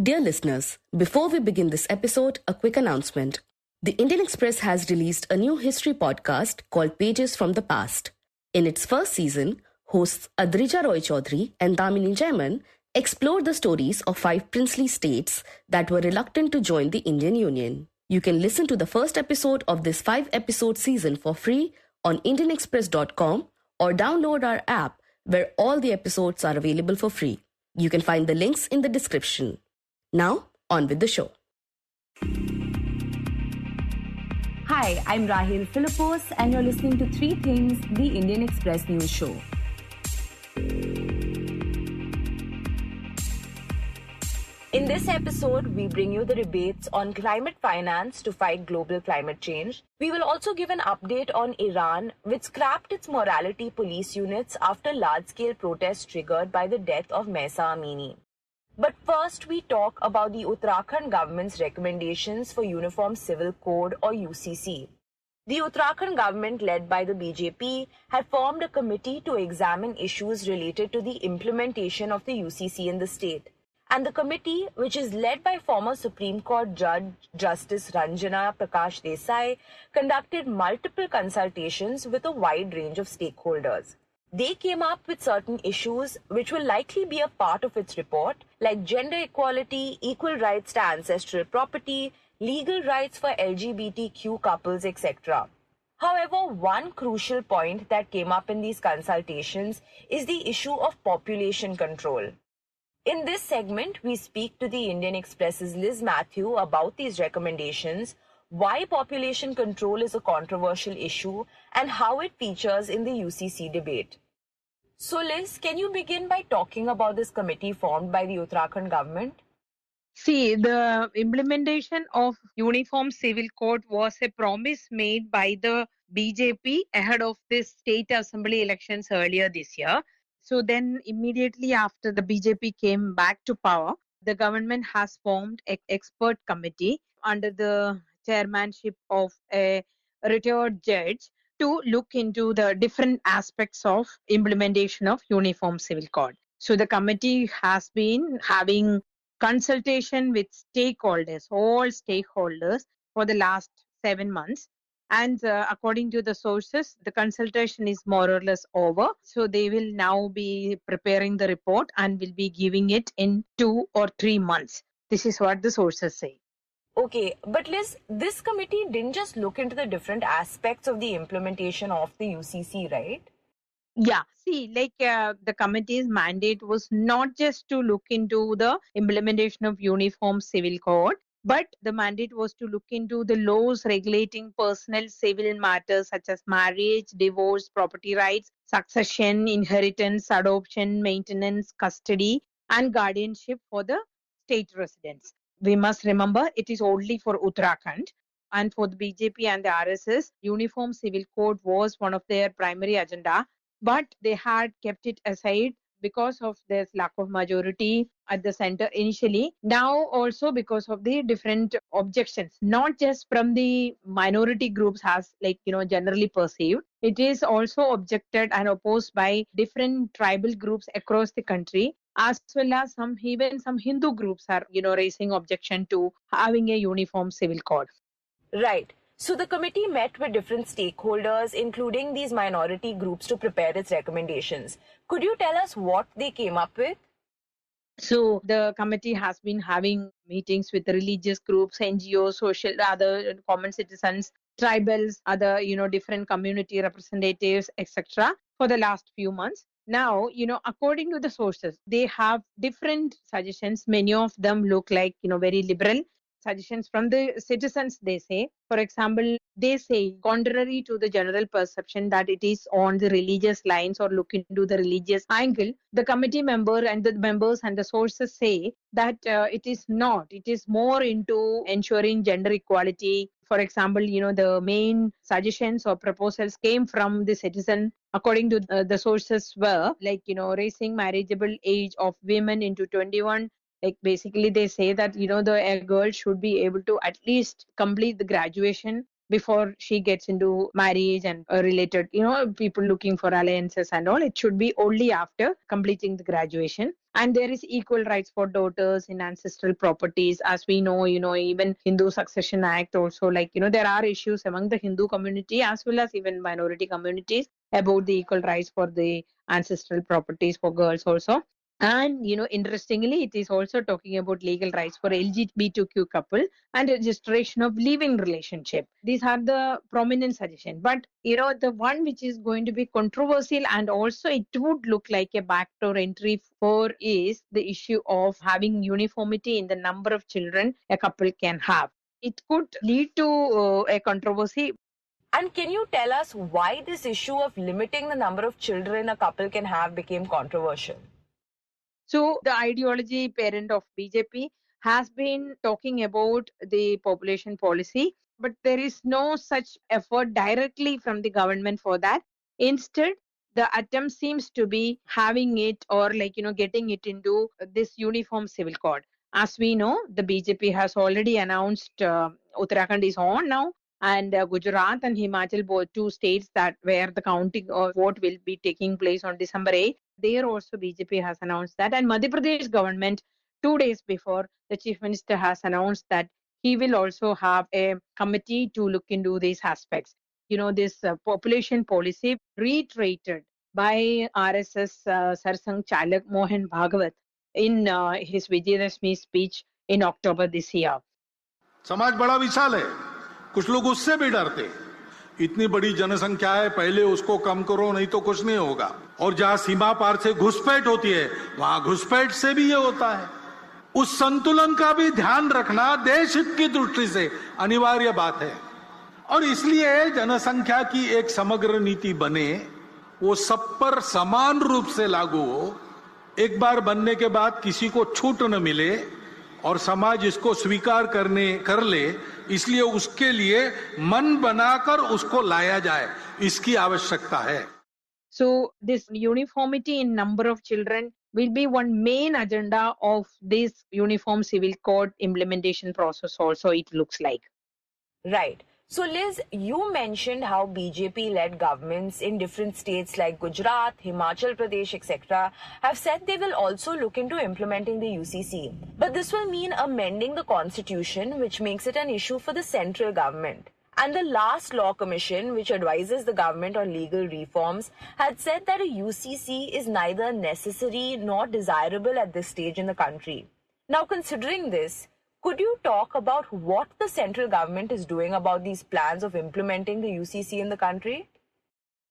Dear listeners, before we begin this episode, a quick announcement. The Indian Express has released a new history podcast called Pages from the Past. In its first season, hosts Adrija Roy Chaudhary and Damini Jaiman explored the stories of 5 princely states that were reluctant to join the Indian Union. You can listen to the first episode of this 5-episode season for free on indianexpress.com or download our app where all the episodes are available for free. You can find the links in the description. Now, on with the show. Hi, I'm Rahel Philipose and you're listening to 3 Things, the Indian Express News Show. In this episode, we bring you the debates on climate finance to fight global climate change. We will also give an update on Iran, which scrapped its morality police units after large-scale protests triggered by the death of Mahsa Amini. But first, we talk about the Uttarakhand government's recommendations for Uniform Civil Code or UCC. The Uttarakhand government, led by the BJP, had formed a committee to examine issues related to the implementation of the UCC in the state. And the committee, which is led by former Supreme Court Judge Justice Ranjana Prakash Desai, conducted multiple consultations with a wide range of stakeholders. They came up with certain issues which will likely be a part of its report, like gender equality, equal rights to ancestral property, legal rights for LGBTQ couples, etc. However, one crucial point that came up in these consultations is the issue of population control. In this segment, we speak to the Indian Express's Liz Matthew about these recommendations, why population control is a controversial issue, and how it features in the UCC debate. So Liz, can you begin by talking about this committee formed by the Uttarakhand government? See, the implementation of Uniform Civil Code was a promise made by the BJP ahead of the state assembly elections earlier this year. So then immediately after the BJP came back to power, the government has formed an expert committee under the chairmanship of a retired judge to look into the different aspects of implementation of Uniform Civil Code. So the committee has been having consultation with stakeholders, all stakeholders, for the last 7 months. And according to the sources, the consultation is more or less over. So they will now be preparing the report and will be giving it in 2 or 3 months. This is what the sources say. Okay, but Liz, this committee didn't just look into the different aspects of the implementation of the UCC, right? Yeah, see, the committee's mandate was not just to look into the implementation of Uniform Civil Code, but the mandate was to look into the laws regulating personal civil matters such as marriage, divorce, property rights, succession, inheritance, adoption, maintenance, custody, and guardianship for the state residents. We must remember it is only for Uttarakhand. And for the BJP and the RSS, Uniform Civil Code was one of their primary agenda, but they had kept it aside because of this lack of majority at the center initially. Now also because of the different objections, not just from the minority groups as generally perceived. It is also objected and opposed by different tribal groups across the country, as well as even some Hindu groups are raising objection to having a uniform civil code. Right. So the committee met with different stakeholders, including these minority groups, to prepare its recommendations. Could you tell us what they came up with? So the committee has been having meetings with religious groups, NGOs, social, other common citizens, tribals, other, different community representatives, etc. for the last few months. Now, according to the sources, they have different suggestions. Many of them look like, very liberal suggestions from the citizens, they say. For example, they say, contrary to the general perception that it is on the religious lines or look into the religious angle, the committee member and the members and the sources say that it is not. It is more into ensuring gender equality. For example, the main suggestions or proposals came from the citizen. According to the sources were raising marriageable age of women into 21. Basically they say that a girl should be able to at least complete the graduation before she gets into marriage and related, people looking for alliances and all. It should be only after completing the graduation. And there is equal rights for daughters in ancestral properties. As we know, even Hindu Succession Act also, there are issues among the Hindu community as well as even minority communities about the equal rights for the ancestral properties for girls also. And, interestingly, it is also talking about legal rights for LGBTQ couple and registration of living relationship. These are the prominent suggestions. But, the one which is going to be controversial and also it would look like a backdoor entry for is the issue of having uniformity in the number of children a couple can have. It could lead to a controversy. And can you tell us why this issue of limiting the number of children a couple can have became controversial? So the ideology parent of BJP has been talking about the population policy, but there is no such effort directly from the government for that. Instead, the attempt seems to be having it or getting it into this uniform civil code. As we know, the BJP has already announced Uttarakhand is on now, and Gujarat and Himachal, both two states that where the counting of vote will be taking place on December 8th. There also BJP has announced that, and Madhya Pradesh government 2 days before the chief minister has announced that he will also have a committee to look into these aspects. This population policy reiterated by RSS Sarsang Chalak Mohan Bhagavat in his Vijayadashmi speech in October this year. समाज बड़ा विशाल है, कुछ लोग उससे भी डरते। इतनी बड़ी जनसंख्या है, पहले उसको कम करो नहीं तो कुछ नहीं होगा। और जहां सीमा पार से घुसपैठ होती है वहां घुसपैठ से भी ये होता है। उस संतुलन का भी ध्यान रखना देश हित की दृष्टि से अनिवार्य बात है और इसलिए जनसंख्या की एक समग्र नीति बने, वो सब पर समान रूप से लागू हो, एक बार बनने के बाद किसी को छूट न मिले और समाज इसको स्वीकार कर ले, इसलिए उसके लिए मन बनाकर उसको लाया जाए, इसकी आवश्यकता है। So this uniformity in number of children will be one main agenda of this uniform civil code implementation process also, it looks like. Right. So Liz, you mentioned how BJP-led governments in different states like Gujarat, Himachal Pradesh, etc. have said they will also look into implementing the UCC. But this will mean amending the constitution, which makes it an issue for the central government. And the last law commission, which advises the government on legal reforms, had said that a UCC is neither necessary nor desirable at this stage in the country. Now, considering this, could you talk about what the central government is doing about these plans of implementing the UCC in the country?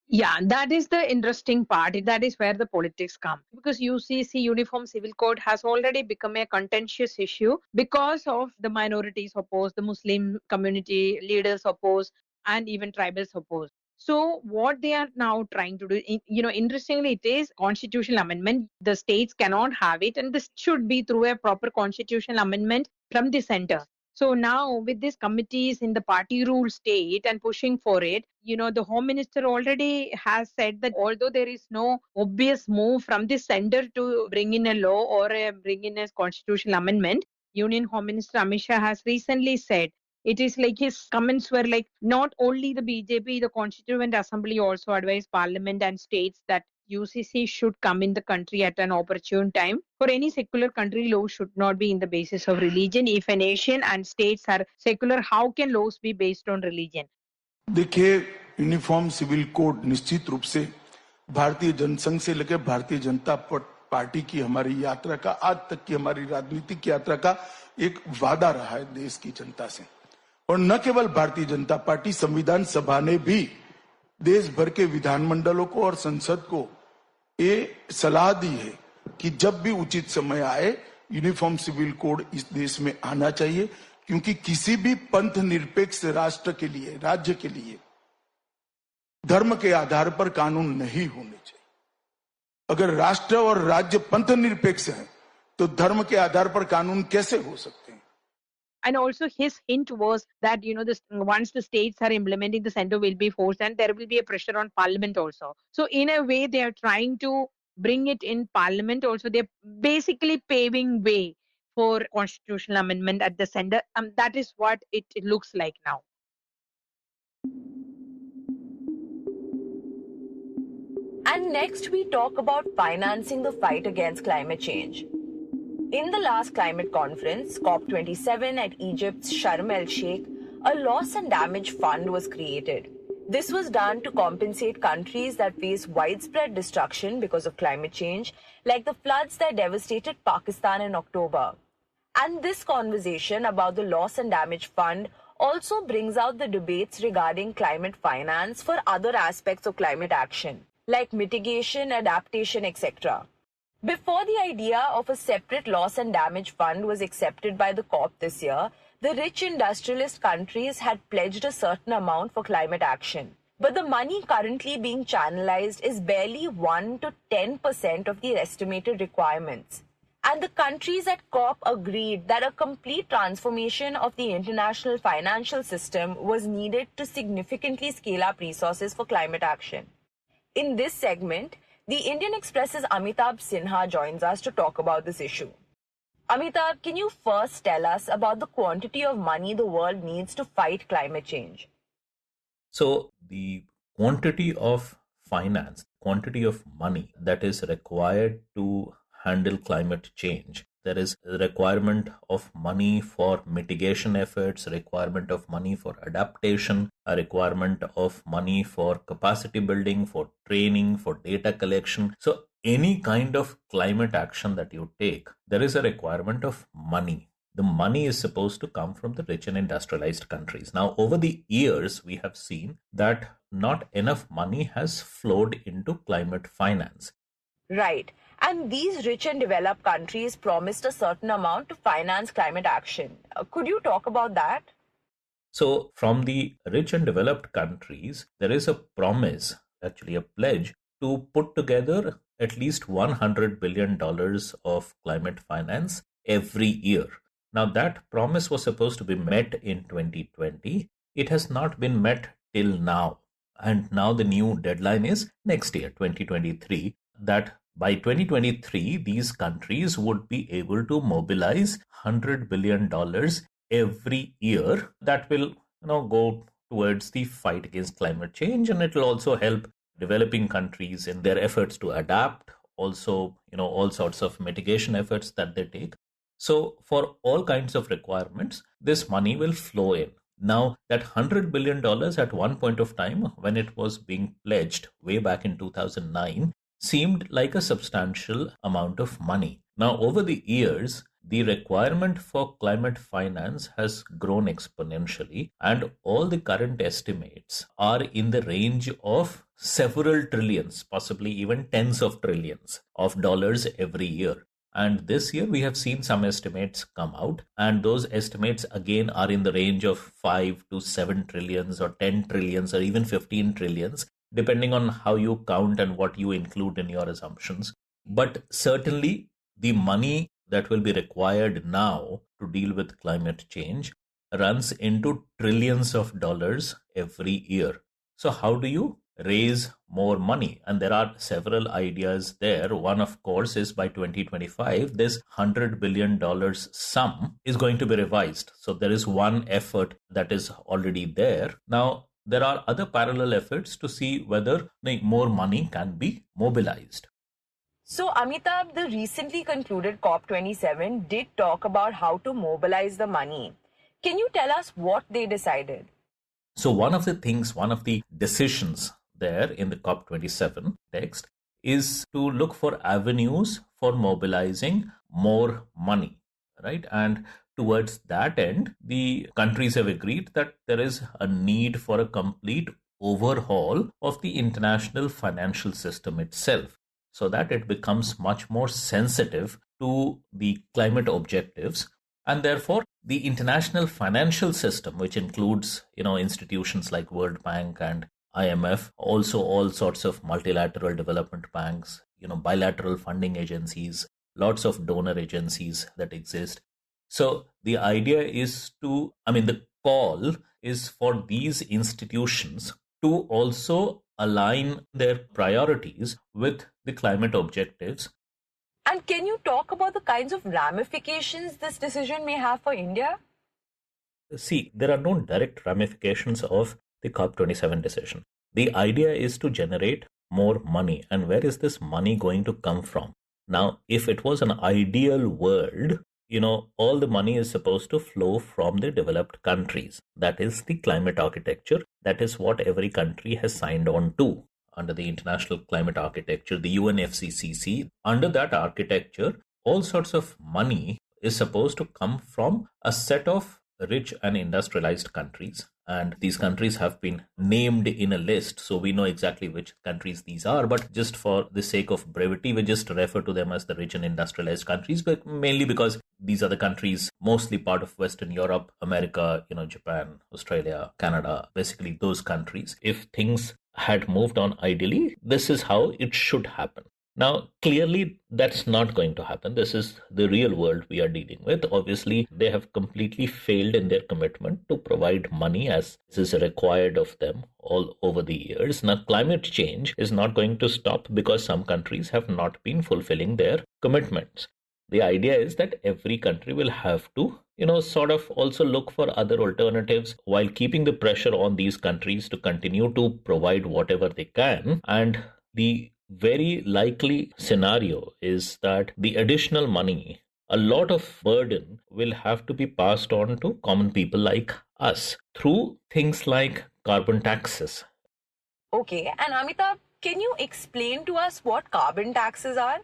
Yeah, that is the interesting part. That is where the politics come. Because UCC, Uniform Civil Code, has already become a contentious issue because of the minorities opposed, the Muslim community leaders opposed, and even tribals opposed. So what they are now trying to do, interestingly, it is constitutional amendment. The states cannot have it, and this should be through a proper constitutional amendment from the center. So now with these committees in the party rule state and pushing for it, the Home Minister already has said that although there is no obvious move from the center to bring in a law or bring in a constitutional amendment, Union Home Minister Amit Shah has recently said it is like his comments were like not only the BJP, the Constituent Assembly also advised Parliament and states that UCC should come in the country at an opportune time. For any secular country, laws should not be in the basis of religion. If a nation and states are secular, how can laws be based on religion? देखिए, uniform civil code निश्चित रूप से भारतीय जनसंघ से लेकर Bharatiya Janata party की हमारी यात्रा का, आज तक की हमारी राजनीतिक यात्रा का एक वादा रहा है देश की जनता से। और न केवल भारतीय जनता पार्टी, संविधान सभा ने भी देश भर के विधानमंडलों को और संसद को ये सलाह दी है कि जब भी उचित समय आए यूनिफॉर्म सिविल कोड इस देश में आना चाहिए, क्योंकि किसी भी पंथ निरपेक्ष राष्ट्र के लिए, राज्य के लिए धर्म के आधार पर कानून नहीं होने चाहिए। अगर राष्ट्र और राज्य पंथ निरपेक्ष है तो धर्म के आधार पर कानून कैसे हो सकते हैं? And also his hint was that, once the states are implementing, the center will be forced and there will be a pressure on parliament also. So in a way, they are trying to bring it in parliament also. They're basically paving way for constitutional amendment at the center. That is what it looks like now. And next, we talk about financing the fight against climate change. In the last climate conference, COP27 at Egypt's Sharm el-Sheikh, a loss and damage fund was created. This was done to compensate countries that face widespread destruction because of climate change, like the floods that devastated Pakistan in October. And this conversation about the loss and damage fund also brings out the debates regarding climate finance for other aspects of climate action, like mitigation, adaptation, etc. Before the idea of a separate loss and damage fund was accepted by the COP this year, the rich industrialist countries had pledged a certain amount for climate action. But the money currently being channelized is barely 1 to 10% of the estimated requirements. And the countries at COP agreed that a complete transformation of the international financial system was needed to significantly scale up resources for climate action. In this segment, the Indian Express's Amitabh Sinha joins us to talk about this issue. Amitabh, can you first tell us about the quantity of money the world needs to fight climate change? So the quantity of finance, quantity of money that is required to handle climate change. There is a requirement of money for mitigation efforts, a requirement of money for adaptation, a requirement of money for capacity building, for training, for data collection. So any kind of climate action that you take, there is a requirement of money. The money is supposed to come from the rich and industrialized countries. Now, over the years, we have seen that not enough money has flowed into climate finance. Right. And these rich and developed countries promised a certain amount to finance climate action. Could you talk about that? So from the rich and developed countries, there is a promise, actually a pledge, to put together at least $100 billion of climate finance every year. Now that promise was supposed to be met in 2020. It has not been met till now. And now the new deadline is next year, 2023, that by 2023, these countries would be able to mobilize $100 billion every year. That will go towards the fight against climate change, and it will also help developing countries in their efforts to adapt, also all sorts of mitigation efforts that they take. So for all kinds of requirements, this money will flow in. Now, that $100 billion at one point of time, when it was being pledged way back in 2009, seemed like a substantial amount of money. Now, over the years, the requirement for climate finance has grown exponentially, and all the current estimates are in the range of several trillions, possibly even tens of trillions of dollars every year. And this year, we have seen some estimates come out, and those estimates again are in the range of 5 to 7 trillions or 10 trillions or even 15 trillions, depending on how you count and what you include in your assumptions. But certainly, the money that will be required now to deal with climate change runs into trillions of dollars every year. So how do you raise more money? And there are several ideas there. One, of course, is by 2025, this $100 billion sum is going to be revised. So there is one effort that is already there. Now, there are other parallel efforts to see whether more money can be mobilized. So, Amitabh, the recently concluded COP27 did talk about how to mobilize the money. Can you tell us what they decided? So one of the decisions there in the COP27 text is to look for avenues for mobilizing more money, right? And towards that end, the countries have agreed that there is a need for a complete overhaul of the international financial system itself, so that it becomes much more sensitive to the climate objectives. And therefore, the international financial system, which includes, institutions like World Bank and IMF, also all sorts of multilateral development banks, bilateral funding agencies, lots of donor agencies that exist. So the idea is the call is for these institutions to also align their priorities with the climate objectives. And can you talk about the kinds of ramifications this decision may have for India? See, there are no direct ramifications of the COP27 decision. The idea is to generate more money. And where is this money going to come from? Now, if it was an ideal world, all the money is supposed to flow from the developed countries. That is the climate architecture. That is what every country has signed on to under the International Climate Architecture, the UNFCCC. Under that architecture, all sorts of money is supposed to come from a set of rich and industrialized countries. And these countries have been named in a list, so we know exactly which countries these are. But just for the sake of brevity, we just refer to them as the rich and industrialized countries, but mainly because these are the countries mostly part of Western Europe, America, Japan, Australia, Canada, basically those countries. If things had moved on ideally, this is how it should happen. Now, clearly, that's not going to happen. This is the real world we are dealing with. Obviously, they have completely failed in their commitment to provide money as is required of them all over the years. Now, climate change is not going to stop because some countries have not been fulfilling their commitments. The idea is that every country will have to, sort of also look for other alternatives while keeping the pressure on these countries to continue to provide whatever they can. And the very likely scenario is that the additional money, a lot of burden will have to be passed on to common people like us through things like carbon taxes. Okay, and Amitabh, can you explain to us what carbon taxes are?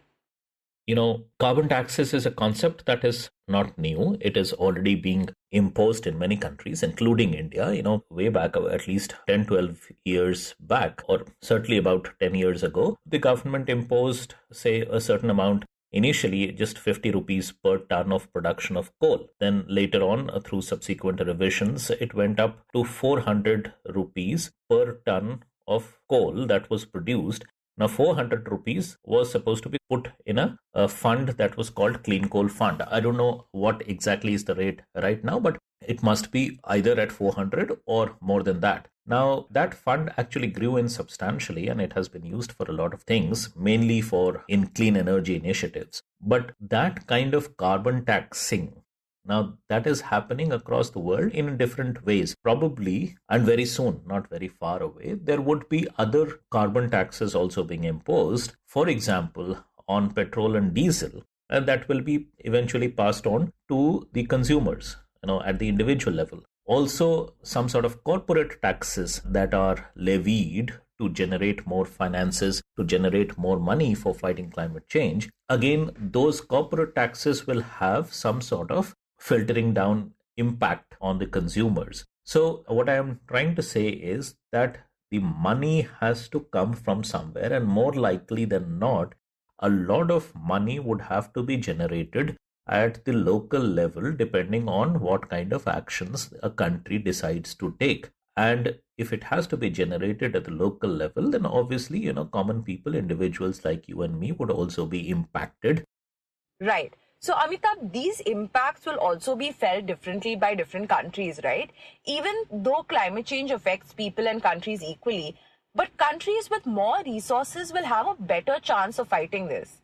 Carbon taxes is a concept that is not new. It is already being imposed in many countries, including India, way back, at least 10, 12 years back, or certainly about 10 years ago. The government imposed, say, a certain amount, initially just 50 rupees per ton of production of coal. Then later on, through subsequent revisions, it went up to 400 rupees per ton of coal that was produced. Now, 400 rupees was supposed to be put in a fund that was called Clean Coal Fund. I don't know what exactly is the rate right now, but it must be either at 400 or more than that. Now, that fund actually grew in substantially, and it has been used for a lot of things, mainly in clean energy initiatives. But that kind of carbon taxing, now, that is happening across the world in different ways. Probably, and very soon, not very far away, there would be other carbon taxes also being imposed. For example, on petrol and diesel, and that will be eventually passed on to the consumers, at the individual level. Also, some sort of corporate taxes that are levied to generate more finances, to generate more money for fighting climate change. Again, those corporate taxes will have some sort of filtering down impact on the consumers. So what I am trying to say is that the money has to come from somewhere, and more likely than not, a lot of money would have to be generated at the local level depending on what kind of actions a country decides to take. And if it has to be generated at the local level, then obviously, common people, individuals like you and me would also be impacted. Right. So, Amitabh, these impacts will also be felt differently by different countries, right? Even though climate change affects people and countries equally, but countries with more resources will have a better chance of fighting this.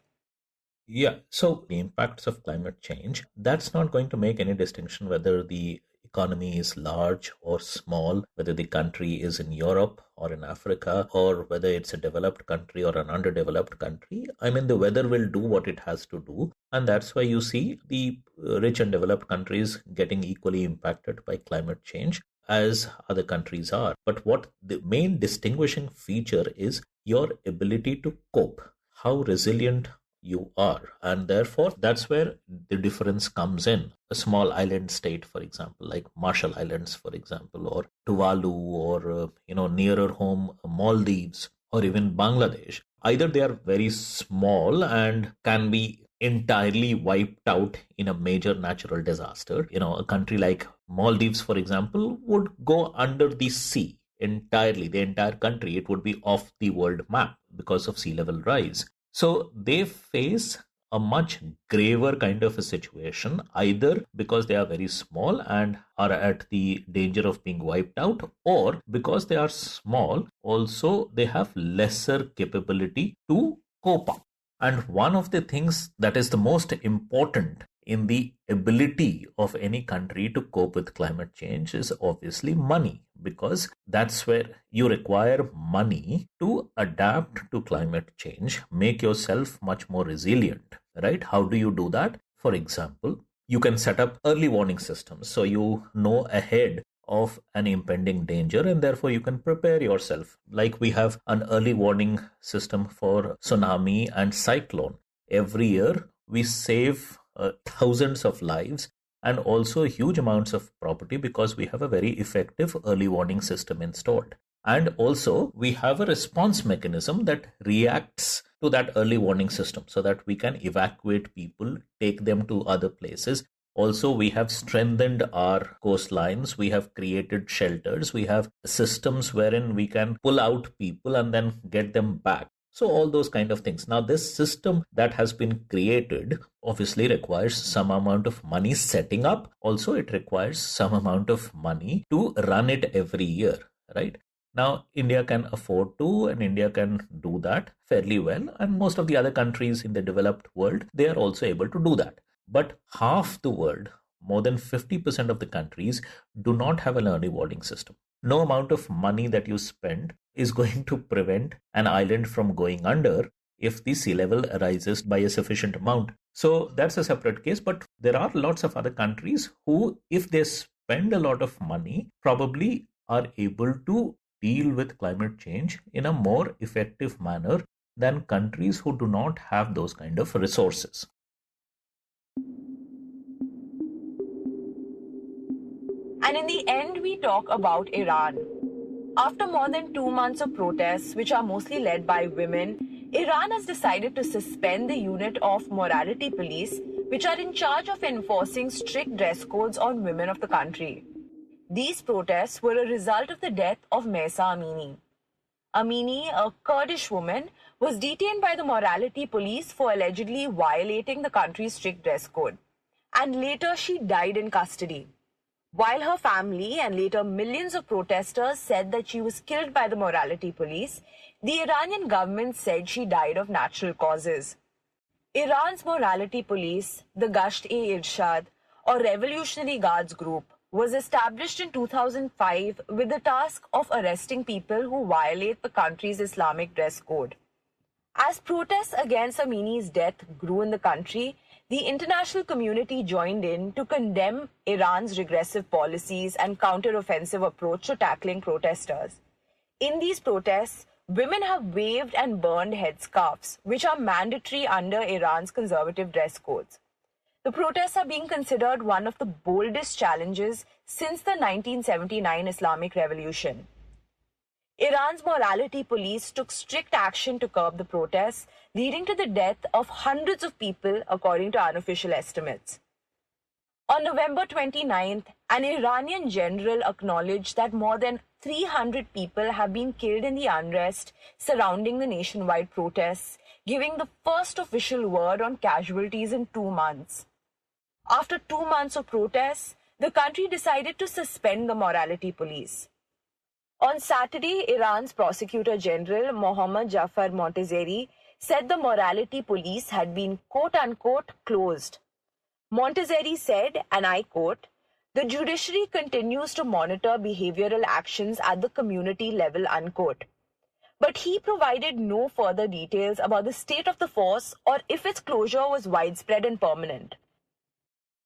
Yeah, so the impacts of climate change, that's not going to make any distinction whether the economy is large or small, whether the country is in Europe or in Africa, or whether it's a developed country or an underdeveloped country. I mean, the weather will do what it has to do. And that's why you see the rich and developed countries getting equally impacted by climate change as other countries are. But what the main distinguishing feature is your ability to cope, how resilient you are. And therefore, that's where the difference comes in. A small island state, for example, like Marshall Islands, for example, or Tuvalu, or, nearer home, Maldives, or even Bangladesh. Either they are very small and can be entirely wiped out in a major natural disaster. A country like Maldives, for example, would go under the sea entirely. The entire country, it would be off the world map because of sea level rise. So they face a much graver kind of a situation, either because they are very small and are at the danger of being wiped out, or because they are small, also they have lesser capability to cope up. And one of the things that is the most important in the ability of any country to cope with climate change is obviously money, because that's where you require money to adapt to climate change, make yourself much more resilient, right? How do you do that? For example, you can set up early warning systems so you know ahead of an impending danger, and therefore you can prepare yourself. Like we have an early warning system for tsunami and cyclone. Every year we save thousands of lives and also huge amounts of property because we have a very effective early warning system installed. And also we have a response mechanism that reacts to that early warning system so that we can evacuate people, take them to other places. Also, we have strengthened our coastlines. We have created shelters. We have systems wherein we can pull out people and then get them back. So all those kind of things. Now, this system that has been created obviously requires some amount of money setting up. Also, it requires some amount of money to run it every year, right? Now, India can afford to, and India can do that fairly well. And most of the other countries in the developed world, they are also able to do that. But half the world, more than 50% of the countries, do not have an early warning system. No amount of money that you spend is going to prevent an island from going under if the sea level rises by a sufficient amount. So that's a separate case. But there are lots of other countries who, if they spend a lot of money, probably are able to deal with climate change in a more effective manner than countries who do not have those kind of resources. And in the end, we talk about Iran. After more than 2 months of protests, which are mostly led by women, Iran has decided to suspend the unit of morality police, which are in charge of enforcing strict dress codes on women of the country. These protests were a result of the death of Mahsa Amini. Amini, a Kurdish woman, was detained by the morality police for allegedly violating the country's strict dress code. And later she died in custody. While her family and later millions of protesters said that she was killed by the morality police, the Iranian government said she died of natural causes. Iran's morality police, the Gasht-e-Irshad, or Revolutionary Guards Group, was established in 2005 with the task of arresting people who violate the country's Islamic dress code. As protests against Amini's death grew in the country, the international community joined in to condemn Iran's regressive policies and counter-offensive approach to tackling protesters. In these protests, women have waved and burned headscarves, which are mandatory under Iran's conservative dress codes. The protests are being considered one of the boldest challenges since the 1979 Islamic Revolution. Iran's morality police took strict action to curb the protests, leading to the death of hundreds of people, according to unofficial estimates. On November 29th, an Iranian general acknowledged that more than 300 people have been killed in the unrest surrounding the nationwide protests, giving the first official word on casualties in 2 months. After 2 months of protests, the country decided to suspend the morality police. On Saturday, Iran's Prosecutor General Mohammad Jafar Montazeri said the morality police had been quote-unquote closed. Montazeri said, and I quote, "The judiciary continues to monitor behavioral actions at the community level," unquote. But he provided no further details about the state of the force or if its closure was widespread and permanent.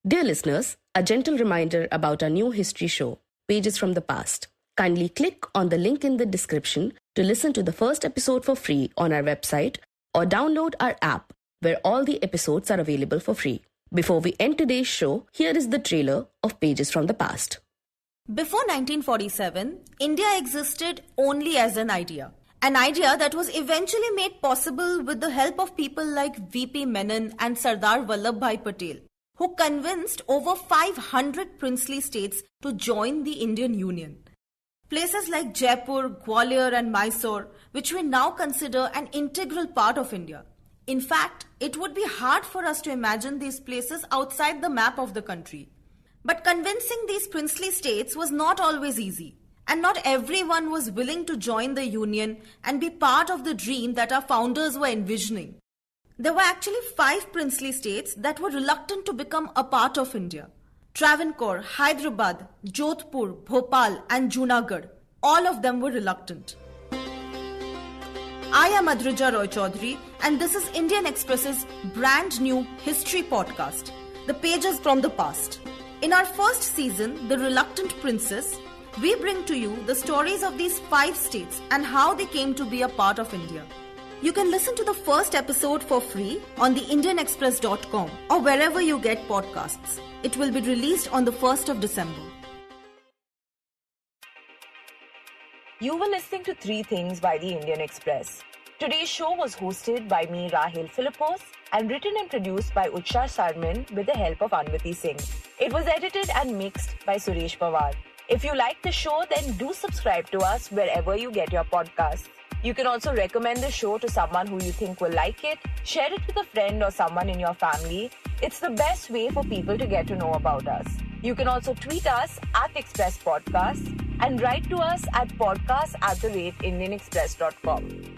Dear listeners, a gentle reminder about our new history show, Pages from the Past. Kindly click on the link in the description to listen to the first episode for free on our website or download our app where all the episodes are available for free. Before we end today's show, here is the trailer of Pages from the Past. Before 1947, India existed only as an idea. An idea that was eventually made possible with the help of people like V.P. Menon and Sardar Vallabhbhai Patel, who convinced over 500 princely states to join the Indian Union. Places like Jaipur, Gwalior and Mysore, which we now consider an integral part of India. In fact, it would be hard for us to imagine these places outside the map of the country. But convincing these princely states was not always easy, and not everyone was willing to join the union and be part of the dream that our founders were envisioning. There were actually 5 princely states that were reluctant to become a part of India. Travancore, Hyderabad, Jodhpur, Bhopal and Junagadh. All of them were reluctant. I am Adrija Roy Chaudhary and this is Indian Express's brand new history podcast, The Pages from the Past. In our first season, The Reluctant Princess, we bring to you the stories of these 5 states and how they came to be a part of India. You can listen to the first episode for free on theindianexpress.com or wherever you get podcasts. It will be released on the 1st of December. You were listening to 3 Things by the Indian Express. Today's show was hosted by me, Rahel Philipose, and written and produced by Utsa Sarmin with the help of Anwiti Singh. It was edited and mixed by Suresh Pawar. If you like the show, then do subscribe to us wherever you get your podcasts. You can also recommend the show to someone who you think will like it, share it with a friend or someone in your family. It's the best way for people to get to know about us. You can also tweet us at Express Podcasts and write to us at podcast@indianexpress.com.